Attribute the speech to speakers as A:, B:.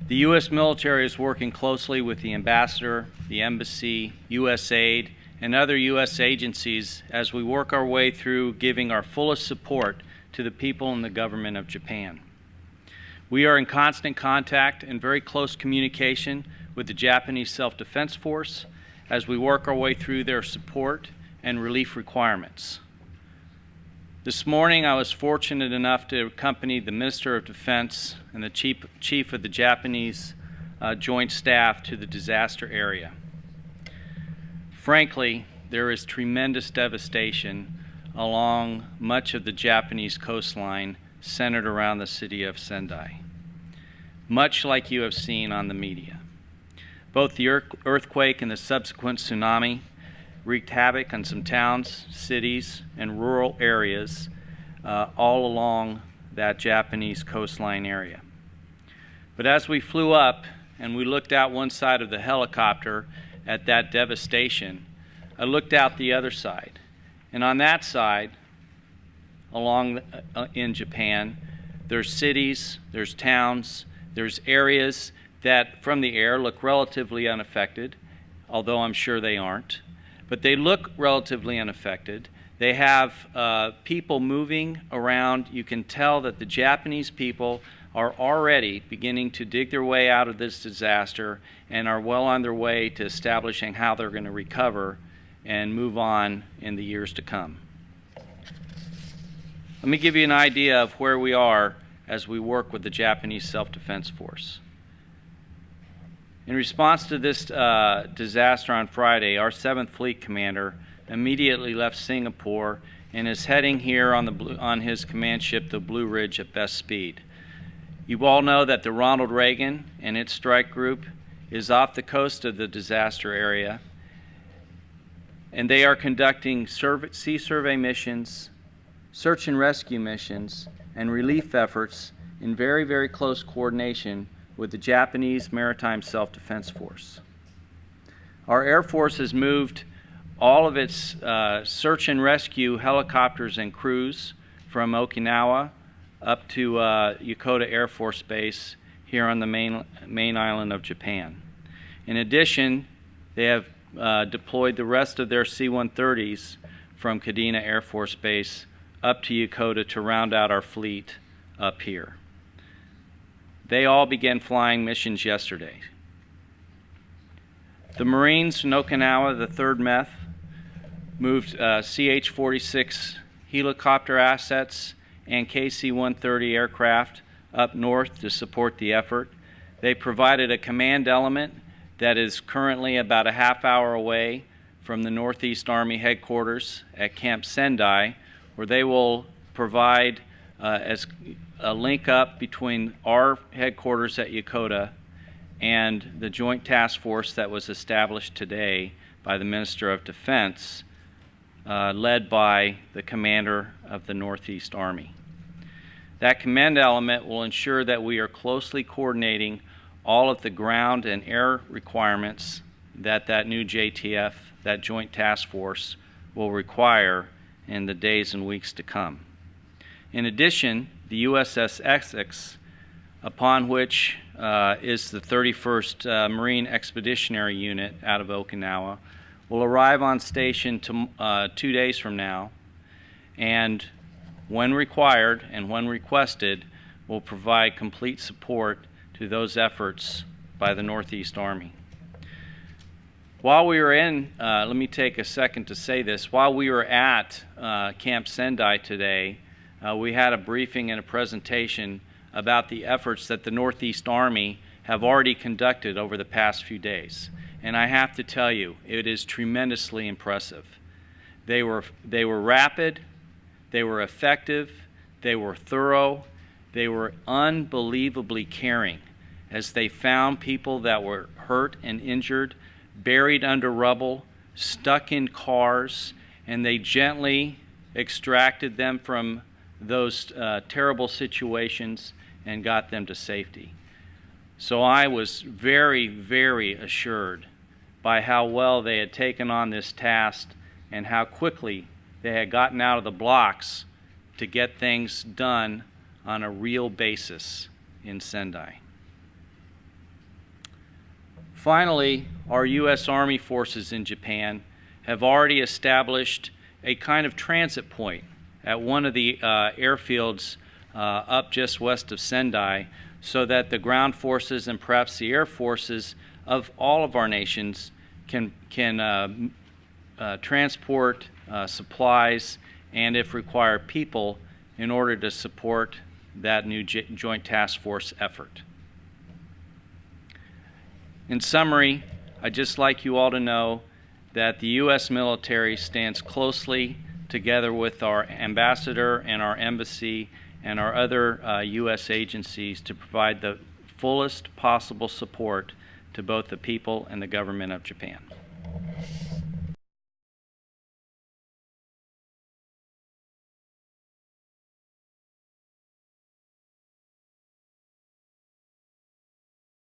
A: The U.S. military is working closely with the ambassador, the embassy, USAID, and other U.S. agencies as we work our way through giving our fullest support to the people and the government of Japan. We are in constant contact and very close communication with the Japanese Self-Defense Force as we work our way through their support and relief requirements. This morning I was fortunate enough to accompany the Minister of Defense and the Chief of the Japanese Joint Staff to the disaster area. Frankly, there is tremendous devastation along much of the Japanese coastline centered around the city of Sendai, much like you have seen on the media. Both the earthquake and the subsequent tsunami wreaked havoc on some towns, cities, and rural areas all along that Japanese coastline area. But as we flew up and we looked out one side of the helicopter at that devastation, I looked out the other side. And on that side, along in Japan, there's cities, there's towns, there's areas that from the air look relatively unaffected, although I'm sure they aren't. But they look relatively unaffected. They have people moving around. You can tell that the Japanese people are already beginning to dig their way out of this disaster and are well on their way to establishing how they're going to recover and move on in the years to come. Let me give you an idea of where we are as we work with the Japanese Self-Defense Force. In response to this disaster on Friday, our 7th Fleet Commander immediately left Singapore and is heading here on his command ship, the Blue Ridge, at best speed. You all know that the Ronald Reagan and its strike group is off the coast of the disaster area, and they are conducting sea survey missions, search and rescue missions, and relief efforts in very, very close coordination with the Japanese Maritime Self-Defense Force. Our Air Force has moved all of its search and rescue helicopters and crews from Okinawa up to Yokota Air Force Base here on the main island of Japan. In addition, they have deployed the rest of their C-130s from Kadena Air Force Base up to Yokota to round out our fleet up here. They all began flying missions yesterday. The Marines in Okinawa, the 3rd MEF, moved CH-46 helicopter assets and KC-130 aircraft up north to support the effort. They provided a command element that is currently about a half-hour away from the Northeast Army headquarters at Camp Sendai, where they will provide as a link up between our headquarters at Yokota and the joint task force that was established today by the Minister of Defense, led by the commander of the Northeast Army. That command element will ensure that we are closely coordinating all of the ground and air requirements that new JTF, that joint task force, will require in the days and weeks to come. In addition, the USS Essex, upon which is the 31st Marine Expeditionary Unit out of Okinawa, will arrive on station 2 days from now, and when required and when requested, will provide complete support to those efforts by the Northeast Army. While we were let me take a second to say this, while we were at Camp Sendai today, we had a briefing and a presentation about the efforts that the Northeast Army have already conducted over the past few days. And I have to tell you, it is tremendously impressive. They were rapid, they were effective, they were thorough, they were unbelievably caring as they found people that were hurt and injured, buried under rubble, stuck in cars, and they gently extracted them from those terrible situations and got them to safety. So I was very, very assured by how well they had taken on this task and how quickly they had gotten out of the blocks to get things done on a real basis in Sendai. Finally, our U.S. Army forces in Japan have already established a kind of transit point at one of the airfields up just west of Sendai, so that the ground forces and perhaps the air forces of all of our nations can transport supplies and, if required, people in order to support that new Joint Task Force effort. In summary, I'd just like you all to know that the U.S. military stands closely together with our ambassador and our embassy and our other U.S. agencies to provide the fullest possible support to both the people and the government of Japan.